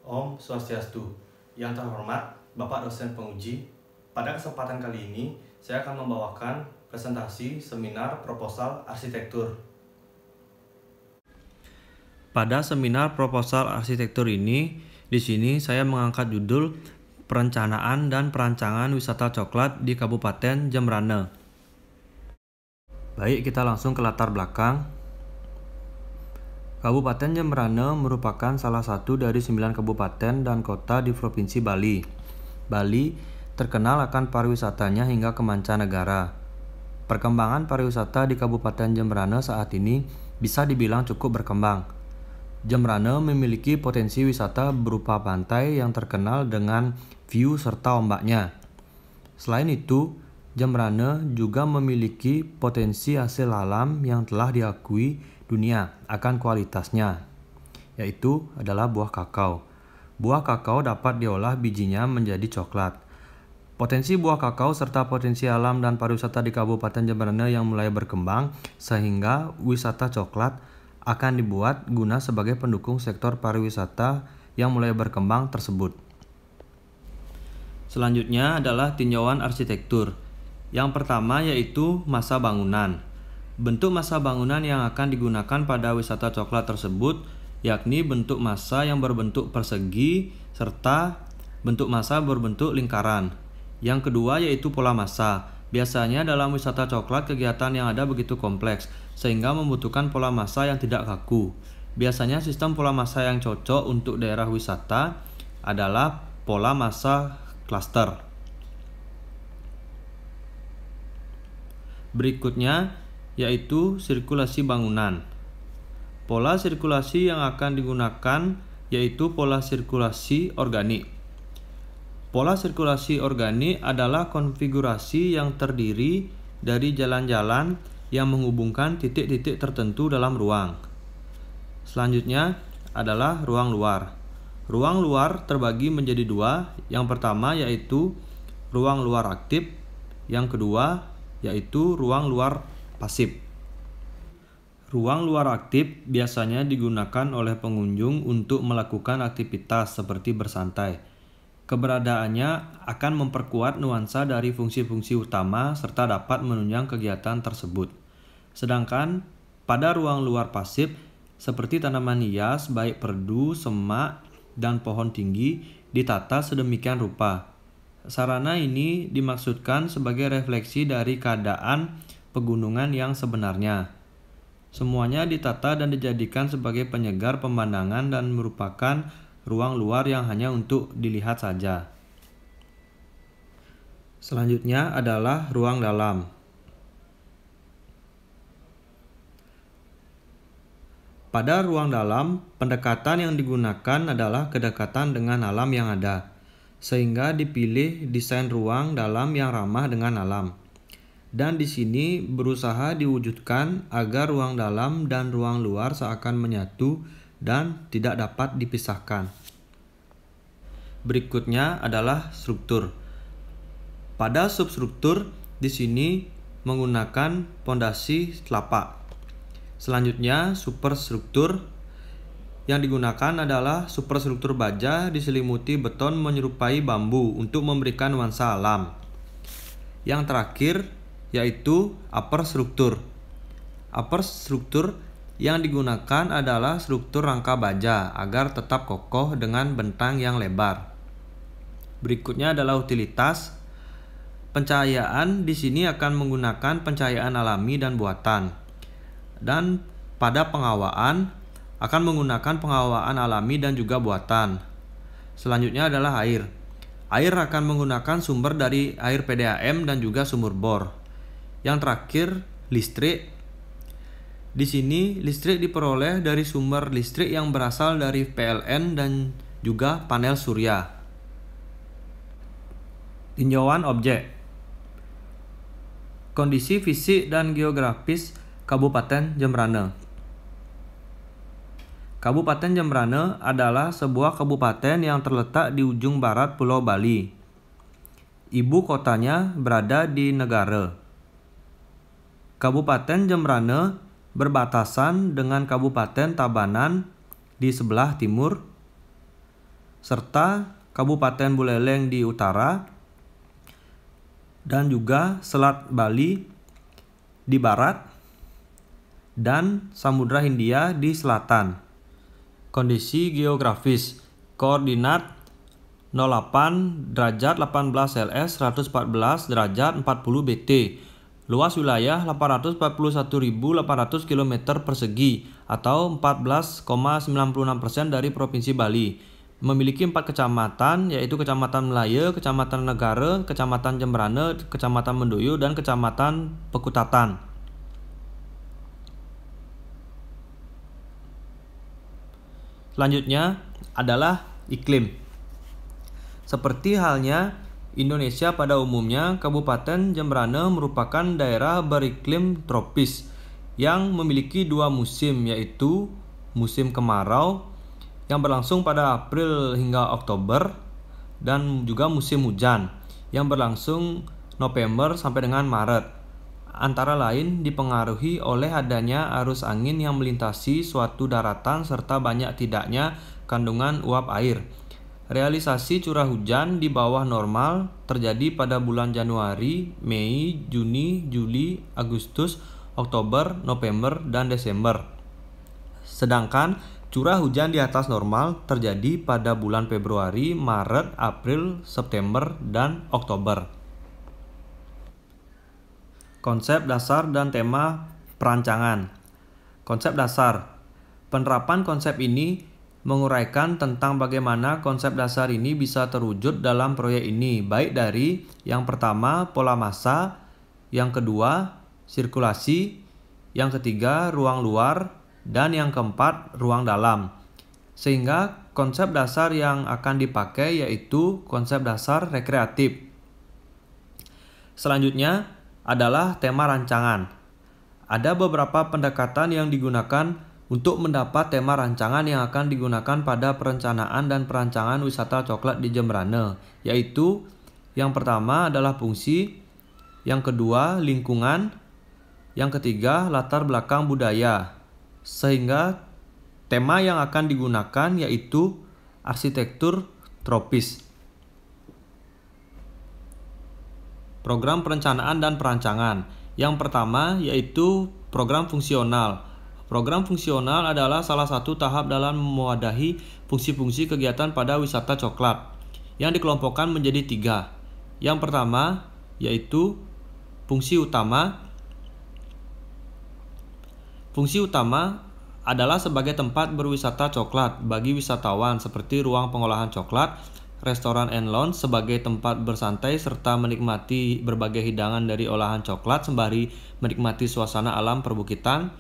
Om Swastiastu. Yang terhormat Bapak dosen penguji, pada kesempatan kali ini saya akan membawakan presentasi seminar proposal arsitektur. Pada seminar proposal arsitektur ini, di sini saya mengangkat judul Perencanaan dan Perancangan Wisata Coklat di Kabupaten Jembrana. Baik, kita langsung ke latar belakang. Kabupaten Jembrana merupakan salah satu dari 9 kabupaten dan kota di Provinsi Bali. Bali terkenal akan pariwisatanya hingga ke mancanegara. Perkembangan pariwisata di Kabupaten Jembrana saat ini bisa dibilang cukup berkembang. Jembrana memiliki potensi wisata berupa pantai yang terkenal dengan view serta ombaknya. Selain itu, Jembrana juga memiliki potensi hasil alam yang telah diakui dunia akan kualitasnya, yaitu adalah buah kakao. Buah kakao dapat diolah bijinya menjadi coklat. Potensi buah kakao serta potensi alam dan pariwisata di Kabupaten Jembrana yang mulai berkembang sehingga wisata coklat akan dibuat guna sebagai pendukung sektor pariwisata yang mulai berkembang tersebut. Selanjutnya adalah tinjauan arsitektur. Yang pertama yaitu masa bangunan. Bentuk masa bangunan yang akan digunakan pada wisata coklat tersebut yakni bentuk masa yang berbentuk persegi serta bentuk masa berbentuk lingkaran. Yang kedua yaitu pola masa. Biasanya dalam wisata coklat kegiatan yang ada begitu kompleks sehingga membutuhkan pola masa yang tidak kaku. Biasanya sistem pola masa yang cocok untuk daerah wisata adalah pola masa klaster. Berikutnya yaitu sirkulasi bangunan. Pola sirkulasi yang akan digunakan yaitu pola sirkulasi organik. Pola sirkulasi organik adalah konfigurasi yang terdiri dari jalan-jalan yang menghubungkan titik-titik tertentu dalam ruang. Selanjutnya adalah ruang luar. Ruang luar terbagi menjadi dua. Yang pertama yaitu ruang luar aktif, yang kedua yaitu ruang luar pasif. Ruang luar aktif biasanya digunakan oleh pengunjung untuk melakukan aktivitas seperti bersantai. Keberadaannya akan memperkuat nuansa dari fungsi-fungsi utama serta dapat menunjang kegiatan tersebut. Sedangkan pada ruang luar pasif seperti tanaman hias baik perdu, semak, dan pohon tinggi ditata sedemikian rupa. Sarana ini dimaksudkan sebagai refleksi dari keadaan pegunungan yang sebenarnya. Semuanya ditata dan dijadikan sebagai penyegar pemandangan dan merupakan ruang luar yang hanya untuk dilihat saja. Selanjutnya adalah ruang dalam. Pada ruang dalam, pendekatan yang digunakan adalah kedekatan dengan alam yang ada, sehingga dipilih desain ruang dalam yang ramah dengan alam. Dan di sini berusaha diwujudkan agar ruang dalam dan ruang luar seakan menyatu dan tidak dapat dipisahkan. Berikutnya adalah struktur. Pada substruktur di sini menggunakan pondasi telapak. Selanjutnya superstruktur. Yang digunakan adalah superstruktur baja diselimuti beton menyerupai bambu untuk memberikan nuansa alam. Yang terakhir yaitu upper struktur. Upper struktur yang digunakan adalah struktur rangka baja agar tetap kokoh dengan bentang yang lebar. Berikutnya adalah utilitas. Pencahayaan di sini akan menggunakan pencahayaan alami dan buatan. Dan pada penghawaan akan menggunakan penghawaan alami dan juga buatan. Selanjutnya adalah air. Air akan menggunakan sumber dari air PDAM dan juga sumur bor. Yang terakhir, listrik. Di sini listrik diperoleh dari sumber listrik yang berasal dari PLN dan juga panel surya. Tinjauan objek. Kondisi fisik dan geografis Kabupaten Jembrana. Kabupaten Jembrana adalah sebuah kabupaten yang terletak di ujung barat Pulau Bali. Ibu kotanya berada di Negara. Kabupaten Jembrana berbatasan dengan Kabupaten Tabanan di sebelah timur. serta Kabupaten Buleleng di utara, dan juga Selat Bali di barat, dan Samudra Hindia di selatan. Kondisi geografis, koordinat 08 derajat 18 LS 114 derajat 40 BT. Luas wilayah 841.800 km persegi atau 14,96% dari Provinsi Bali. Memiliki 4 kecamatan, yaitu Kecamatan Melaya, Kecamatan Negara, Kecamatan Jembrana, Kecamatan Mendoyo, dan Kecamatan Pekutatan. Selanjutnya adalah iklim. Seperti halnya Indonesia pada umumnya, Kabupaten Jembrana merupakan daerah beriklim tropis yang memiliki 2 musim, yaitu musim kemarau yang berlangsung pada April hingga Oktober, dan juga musim hujan yang berlangsung November sampai dengan Maret. Antara lain dipengaruhi oleh adanya arus angin yang melintasi suatu daratan serta banyak tidaknya kandungan uap air. Realisasi curah hujan di bawah normal terjadi pada bulan Januari, Mei, Juni, Juli, Agustus, Oktober, November, dan Desember. Sedangkan curah hujan di atas normal terjadi pada bulan Februari, Maret, April, September, dan Oktober. Konsep dasar dan tema perancangan. Konsep dasar. Penerapan konsep ini menguraikan tentang bagaimana konsep dasar ini bisa terwujud dalam proyek ini, baik dari yang pertama pola massa, yang kedua sirkulasi, yang ketiga ruang luar, dan yang keempat ruang dalam. Sehingga konsep dasar yang akan dipakai yaitu konsep dasar rekreatif. Selanjutnya adalah tema rancangan. Ada beberapa pendekatan yang digunakan untuk mendapat tema rancangan yang akan digunakan pada perencanaan dan perancangan wisata coklat di Jembrana, yaitu yang pertama adalah fungsi, yang kedua lingkungan, yang ketiga latar belakang budaya. Sehingga tema yang akan digunakan yaitu arsitektur tropis. Program perencanaan dan perancangan. Yang pertama yaitu program fungsional. Program fungsional adalah salah satu tahap dalam mewadahi fungsi-fungsi kegiatan pada wisata coklat yang dikelompokkan menjadi 3. Yang pertama yaitu fungsi utama. Fungsi utama adalah sebagai tempat berwisata coklat bagi wisatawan seperti ruang pengolahan coklat, restoran and lounge sebagai tempat bersantai serta menikmati berbagai hidangan dari olahan coklat sembari menikmati suasana alam perbukitan.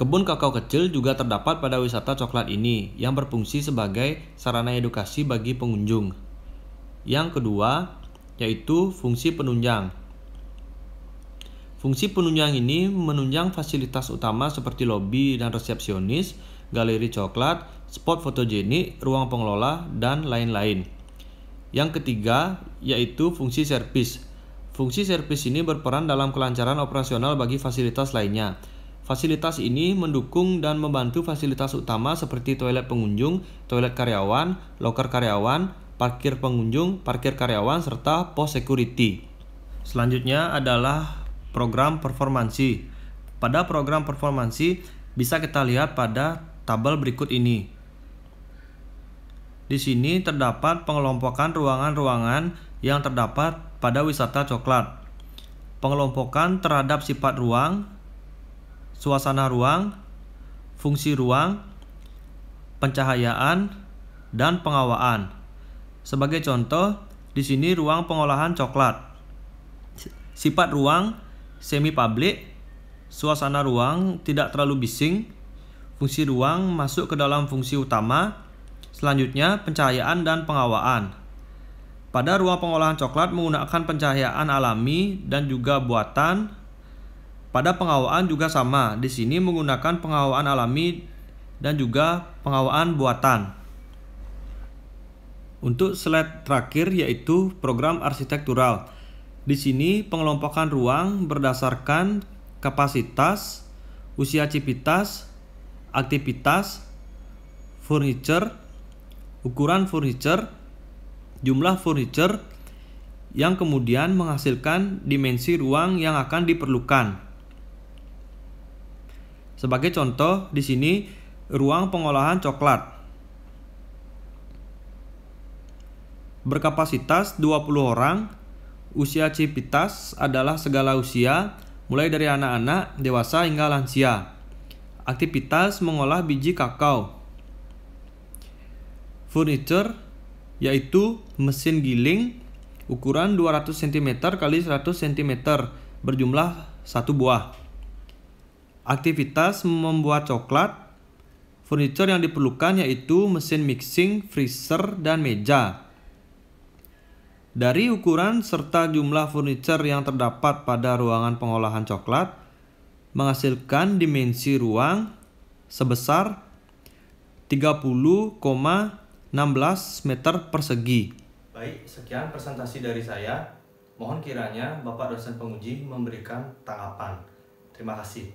Kebun kakao kecil juga terdapat pada wisata coklat ini yang berfungsi sebagai sarana edukasi bagi pengunjung. Yang kedua yaitu fungsi penunjang. Fungsi penunjang ini menunjang fasilitas utama seperti lobi dan resepsionis, galeri coklat, spot fotogenik, ruang pengelola, dan lain-lain. Yang ketiga yaitu fungsi servis. Fungsi servis ini berperan dalam kelancaran operasional bagi fasilitas lainnya. Fasilitas ini mendukung dan membantu fasilitas utama seperti toilet pengunjung, toilet karyawan, loker karyawan, parkir pengunjung, parkir karyawan, serta pos security. Selanjutnya adalah program performansi. Pada program performansi bisa kita lihat pada tabel berikut ini. Di sini terdapat pengelompokan ruangan-ruangan yang terdapat pada wisata coklat. Pengelompokan terhadap sifat ruang, suasana ruang, fungsi ruang, pencahayaan, dan pengawaan. Sebagai contoh, di sini ruang pengolahan coklat. Sifat ruang semi publik, suasana ruang tidak terlalu bising, fungsi ruang masuk ke dalam fungsi utama. Selanjutnya pencahayaan dan pengawaan. Pada ruang pengolahan coklat menggunakan pencahayaan alami dan juga buatan. Pada pengawaan juga sama, di sini menggunakan pengawaan alami dan juga pengawaan buatan. Untuk slide terakhir yaitu program arsitektural. Di sini pengelompokan ruang berdasarkan kapasitas, usia civitas, aktivitas, furniture, ukuran furniture, jumlah furniture, yang kemudian menghasilkan dimensi ruang yang akan diperlukan. Sebagai contoh, di sini ruang pengolahan coklat berkapasitas 20 orang. Usia Civitas adalah segala usia, mulai dari anak-anak, dewasa hingga lansia. Aktivitas mengolah biji kakao. Furniture yaitu mesin giling ukuran 200 cm x 100 cm berjumlah 1 buah. Aktivitas membuat coklat. Furniture yang diperlukan yaitu mesin mixing, freezer, dan meja. Dari ukuran serta jumlah furniture yang terdapat pada ruangan pengolahan coklat menghasilkan dimensi ruang sebesar 30,16 meter persegi. Baik, sekian presentasi dari saya. Mohon kiranya Bapak dosen penguji memberikan tanggapan. Terima kasih.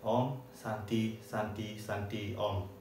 Om Santi Santi Santi Om.